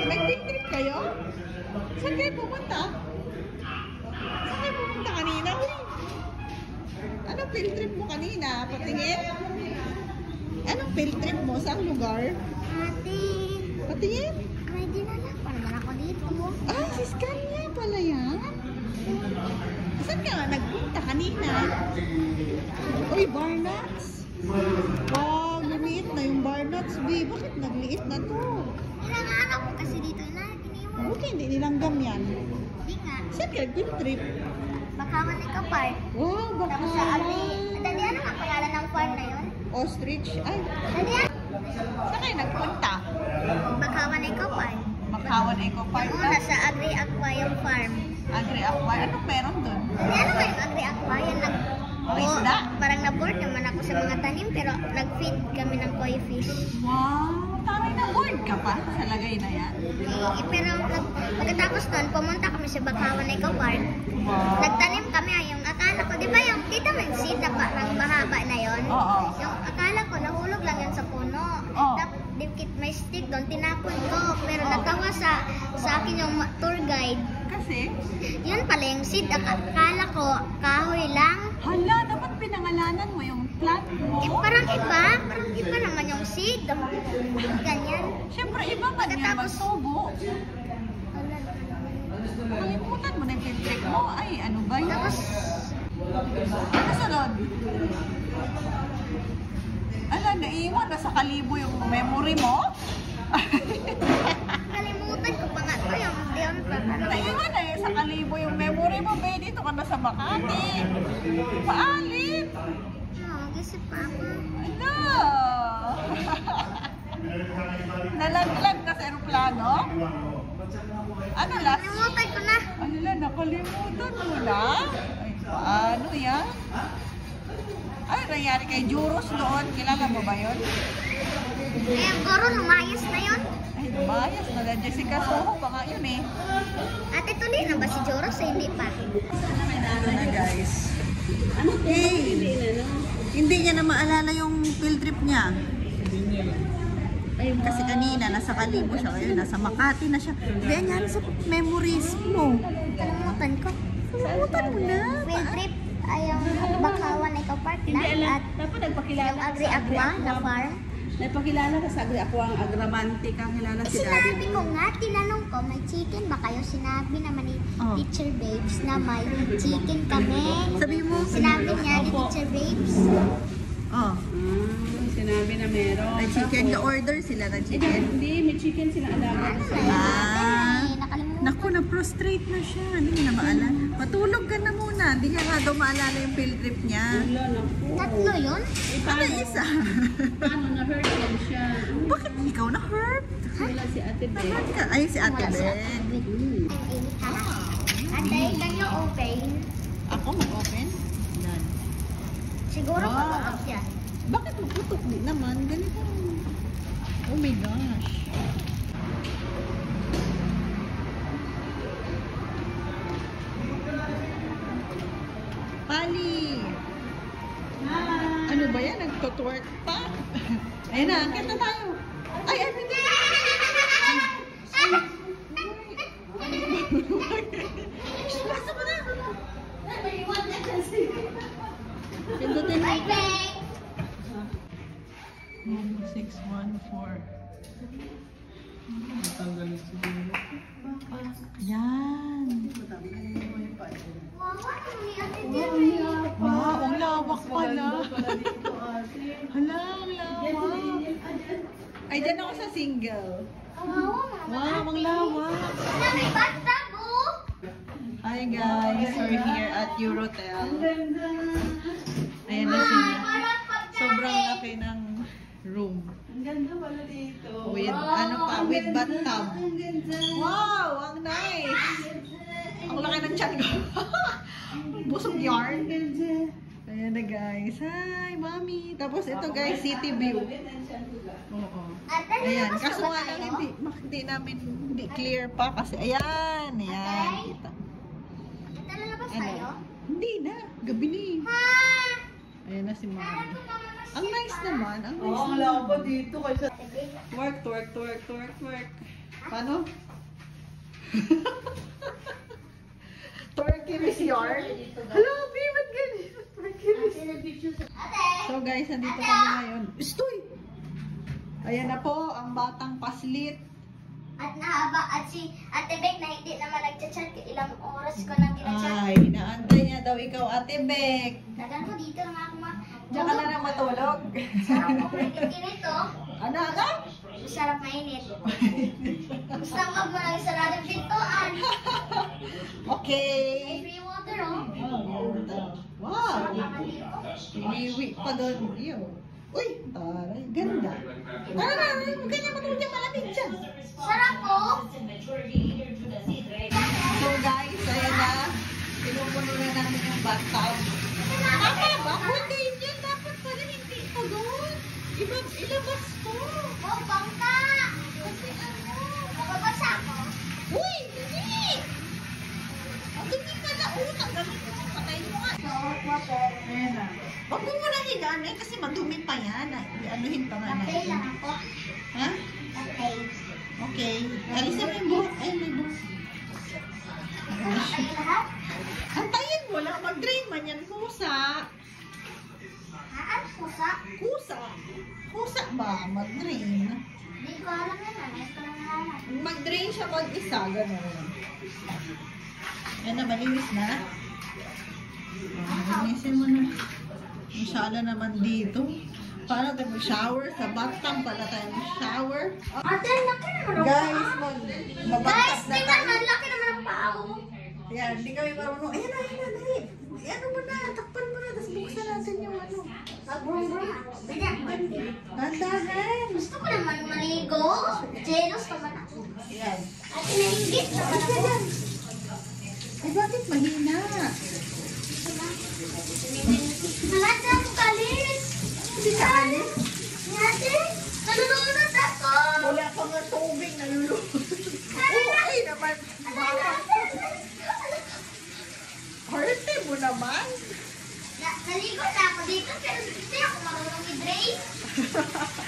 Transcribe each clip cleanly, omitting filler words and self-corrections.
Nag-field trip kayo? Saan kayo pumunta? Saan kayo pumunta kanina? Anong field trip mo kanina? Patingin? Anong field trip mo? Saan lugar? Ate, Patingin? ready na lang. Paano naman ako dito? Ah, si Scania pala yan? Saan ka nagpunta kanina? Uy, Barnax! Wow, lumiit na yung Barnax, B. Bakit nagliit na to? Nilanganak ko kasi dito na. Iniwan. Buti hindi nilanggam yan. Hindi nga. Saan ka nag-field trip? Bakawan ikaw park. Wow, baka. Tapos sa Agri. Dali, ano nga pangalan ng farm na yun? Ostrich. Ay, Dali, saan kayo nagpunta? Bakawan ikaw park. Makawan Eco Park Yung na? una sa Agri Aquarium Farm. Agri Aqua. Anong meron dun? Dali, ano ba yung Agri Aquarium? May isda? Parang na-board naman ako sa mga tanim pero nag-feed kami ng koi fish. Wow, taray na board ka pa sa lagay na yan. Pero pagkatapos nun, pumunta kami sa Bakawan Eco Park. Wow. Nagtanim kami, yung akala ko, di ba yung kita mo yung seed na parang mahaba na yon? Oo. Yung akala ko, nahulog lang yun sa puno. Oo. Tapos, may stick doon, tinapon ko. Pero natawa sa akin yung tour guide. Kasi? Yun pala yung seed. Akala ko, kahoy lang. Hala, dapat pinangalanan mo yung plant mo. Parang iba naman yung seed. Ganyan. Siyempre, iba pa niya Pagkatapos- magtubo. Kalimutan mo na yung field trip mo. Ay, ano ba yun? Tapos, Ano sunod? Ala, naiwan na sa kalibo yung memory mo? kalimutan ko pa nga ito yung diyon pa. Naiwan na sa kalibo yung memory mo, be. Dito ka na sa Makati. Paalit. Mag-isip pa ako. Ano? Nalaglag ka sa aeroplano? Ano last? Kalimutan ko na. Ano lang, nakalimutan mo na? Ay, paano yan? Ay, nangyari kay Juros doon. Kilala mo ba yun? Eh, goro, lumayas na yun. Ay, lumayas na. Jessica Soho pa nga yun eh. Ate, tuloy na ba si Joros? Hindi pa. Ano na guys? Hey! Hindi niya na maalala yung field trip niya. Kasi kanina, nasa Kalibo siya. Ngayon, nasa Makati na siya. Kaya yan sa memories mo. Kalimutan ko. Kalimutan mo na. Field trip ay yung Bakawan Eco Park na at Dapat nagpakilala yung Agri Aqua na farm. Nagpakilala ka sa Agri Aqua, ang Agramante kang kilala si Daddy. Sinabi ko nga, tinanong ko, may chicken ba kayo? Sinabi naman ni Oh. Teacher Babes na may chicken kami. Sabi mo, Sinabi niya ni Teacher Babes. oh, Sinabi na meron. may chicken. Na-order sila ng Eh, chicken. hindi, may chicken sila alaga. Ano na yun? Ah. Nakalimutan. Naku, na-prostrate na siya. Hindi niya na maalala. Matulog ka na muna. Hindi niya nga daw maalala yung field trip niya. Wala, naku. Tatlo yun? Ano isa? Paano na-hurt lang siya? Bakit ikaw na-hurt? Wala si Ate Beth. Hurt ka? Ay, si Ate Wala si Ben. Ate, can you open? Ako mag-open? Yan. Siguro Wow. pag-open siya. Bakit maputok? Di naman. Ganito. Oh my gosh. Pali! Ano ba yan? Nagtotwork pa? Ayun na, akit na tayo. Ay, ay, hindi! Basta mo na! Pindutin mo. Bye, bye! 614. Yan. Wow, ang lawak pala. Hala, ang lawak. Ay, dyan ako sa single. Wow, ang lawak. May bathtub, oh! Hi guys, we're here at Eurotel. Ayan na sila. Sobrang laki ng room. Ang ganda pala dito. With, ano pa, with bathtub. Wow, ang nice. Ang laki ng chan ko. Busog yarn. Ayan na guys. Hi, mami. Tapos ito guys, city view. Oo. Ayan. Kaso nga lang, hindi namin, hindi clear pa kasi. Ayan. Ayan. Kita. Ito lalabas Ano? tayo? Hindi na. Gabi na eh. Ha? Ayan na si mami. Ang nice naman. Ang nice Ang naman. labo dito kasi. Twerk, twerk, twerk, twerk, twerk. Paano? Turkey is yarn. Hello, babe, ba't ganyan? Turkey is. So guys, nandito kami ngayon. Stoy! Ayan na po, ang batang paslit. At nahaba, at si Ate Bek na hindi naman nagchat-chat, ilang oras ko nang ginachat. Ay, naantay niya daw ikaw, Ate Bek. Dagan ko dito lang ako Diyan ka na lang matulog. Sarap ko init oh. Ano, ano? Sarap mainit. Gusto ko mo lang saradong pintuan. Okay. May free water oh. Wow. Sarap dito. Iniwi pa doon. Iyo. Uy, taray, ganda. Huwag ganyan matulog dyan, malamig dyan. Sarap oh. So guys, ayan na. Pinupuno na namin yung bathtub. Tama ba? Hindi yan. Dapat pala hindi ito doon. Ilabas ko. Oh, bangka. Kasi ano, mababasa ako. Uy, hindi. Ang hindi ka na utang. Ganun mo. Patay mo nga. Sarap water. Ayan na. Huwag mo muna higaan eh kasi madumi pa yan. Anuhin pa nga Okay lang natin. ako. Ha? Okay. Okay. Alisin mo yung buhok. Ay, may buhok. Ano lahat? Antayin mo lang. Mag-drain man yan. Kusa. Haan, pusa. Kusa. Kusa ba? Mag-drain. Hindi ko alam yan. Ano ko lang nalaman. Mag-drain siya mag-isa. Ganun. Yan na, malinis na. Linisin mo na. Masyala naman dito. Paano tayo mag-shower? Sa bathtub pala tayo mag-shower. Ate, ang laki naman ang Guys, paa. mabathtub na tingnan mo, tayo. ang laki naman ang paa ko. Yan, hindi kami marunong. Ayan na, dali. Ano mo na, takpan mo na. Tapos buksan natin yung ano. Mag-brum-brum. Bigyan. Bandahan. Gusto ko naman maligo. Jealous naman ako. Yan. Ate, nainggit naman ako. Ay, bakit mahina? Malata ako kalis. Hindi ka alis. Ate, nalulunod ako. Wala pa nga tubig na lulunod. Oo, ay naman. Harte mo naman. Naligo na ako dito pero hindi ako marunong i-drain.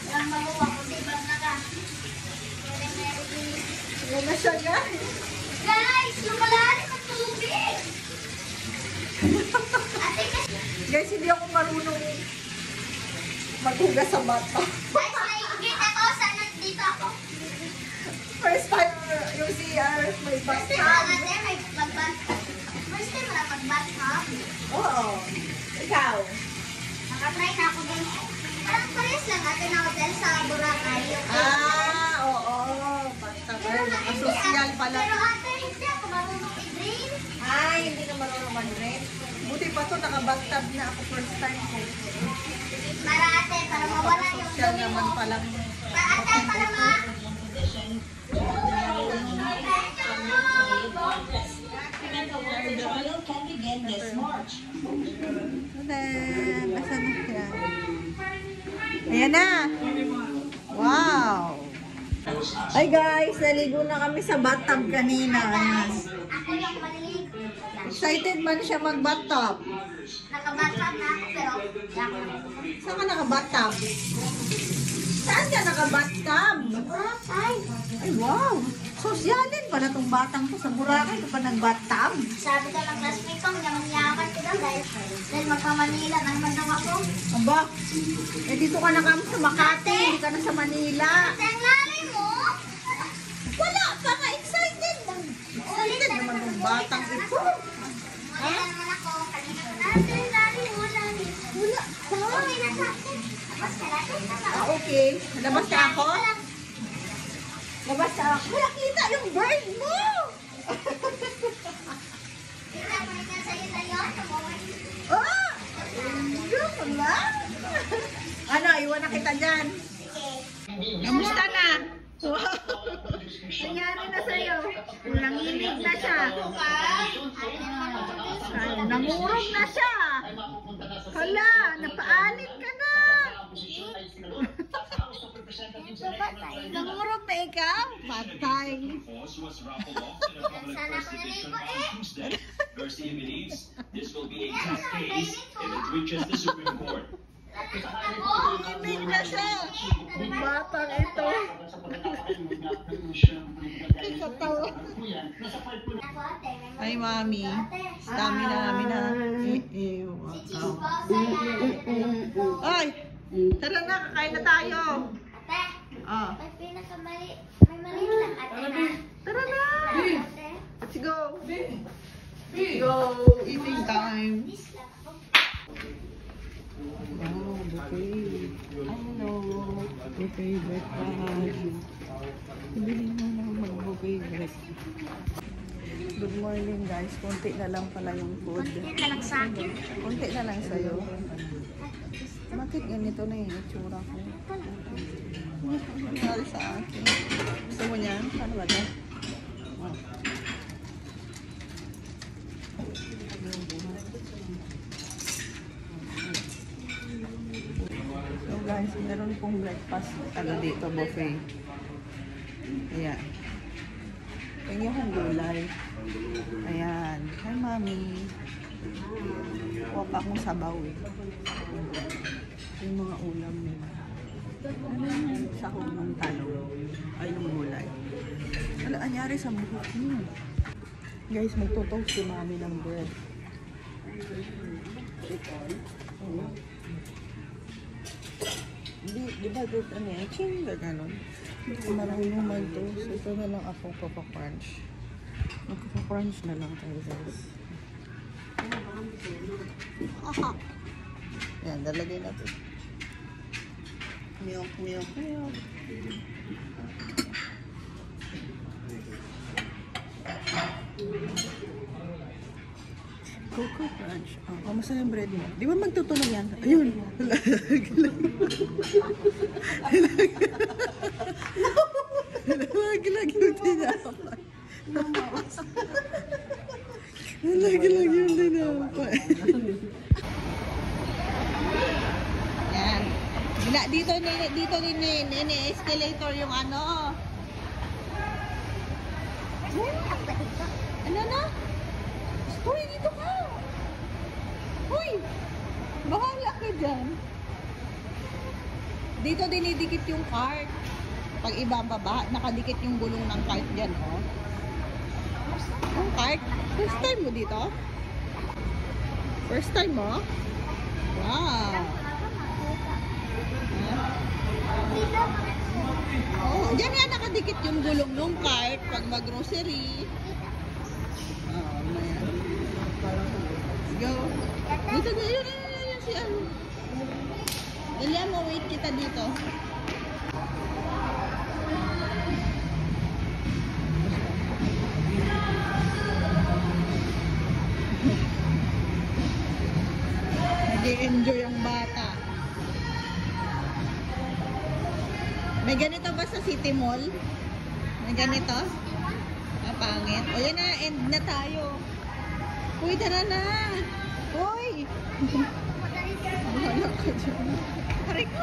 Walang maluwa ko, diba na ka? Yan na siya, guys. Guys, lumalalim ang tubig. Ate, kasi Guys, hindi ako marunong maghugas sa bata. guys, nainggit ako. Sana dito ako. First time yung CR may First time bata. ate, may mag-bath. First time wala mag-bath, ha? Oo. Ikaw. Nakatry na ako din. Parang pares lang ate na hotel sa Boracay. Oo. Basta girl, nakasosyal pala. Pero ate, hindi ako marunong i-drain. Ay, hindi ka marunong mag-rent. Buti pa to, naka-bathtub na ako first time ko. Para ate, para mawala yung Social dumi naman mo. palang. Para ate, para ma... Asan na siya? Ayan na! Wow! Ay guys, naligo na kami sa bathtub kanina. Ayan. Ako yung maliligo. Excited man siya mag-bathtub. Nakabathtub na ako pero hindi ako nakabathtub. Saan ka naka-bathtub? Saan ka naka-bathtub? Boracay. Ay wow! Sosyalin pala tong batang to. Sa Boracay ka pa nag-bathtub? Sabi ko ng classmate ko, yaman-yaman ko daw dahil magpa-Manila na naman daw ako. Aba, eh dito ka na kami sa Makati, hindi ka na sa Manila. Ate, ang lalim mo! Wala ka nga excited. Excited naman ng batang ito. Wala naman ako. Kanina ko natin, lalim mo, lalim. Wala ka. Okay na sa akin. Tapos kailangan na Ah, okay. Labas ka ako? Labas ka ako. Wala kita yung bird mo. Tingnan mo na sa'yo na yun. Ah! Hindi pala. Ano, iwan na kita dyan. Kamusta na? Nangyari na sa'yo. Nanginig na siya. Nangurog na siya. Hala, napaalit ka na. Nangurog na ikaw? Patay. Sana ako naligo eh. Garcia believes this will be a tough case if it reaches the Supreme Court. Inig na siya. Batang ito. Ikatawa. Ay, mami. Stamina. Ay! Tara na, kakain na tayo. Ate, Ah, may pinakamali. May maliit lang ate na. tara na. Ate, Let's go. Let's go. Eating time. this lang ako. Wow, buffet. Hello. Buffet breakfast. Bili mo na mag-buffet breakfast. Good morning guys. Konti na lang pala yung food. Konti na lang sa akin. Konti na lang sa'yo. Bakit ganito na yung itsura ko? Nangyari sa akin. Gusto mo niyan? Ano ba ito? Oh. So guys, meron pong breakfast dito, buffet. Ayan. Tingnan kong gulay. Ayan. Hi, mami. Kuha pa akong sabaw eh. Yung mga ulam nila. Ano yung sahog ng talong? Ay, yung gulay. Ano anyari sa buhok niyo? Guys, magtutoast si mami ng bread. Di ba dito ano yan? Ching, gano'n. Hindi ko marunong mag-toast. Ito na lang ako papa-crunch. Magpapa-crunch na lang tayo guys. Aha! Yan, dalagay natin. Milk. Coco Crunch. Oh, masaya yung bread mo. Di ba magtutunog yan? Ayun. Lagi yung tinapay. Lagi yung tinapay. Yan. Dito din escalator yung ano. Ano na? Hoy, dito ka! Hoy! Bahala ka dyan. Dito dinidikit yung cart. Pag iba ang baba, nakadikit yung gulong ng cart dyan, oh. Yung cart? First time mo dito? First time mo? Wow! Oh, dyan nga nakadikit yung gulong ng cart pag mag-grocery. Go. Dito na yun si ano. Dali mo, wait kita dito. Nag-i-enjoy ang bata. May ganito ba sa City Mall? May ganito? Pangit. O yan na, end na tayo. Uy, tara na. Uy! Bahala ka dyan. Pare ko.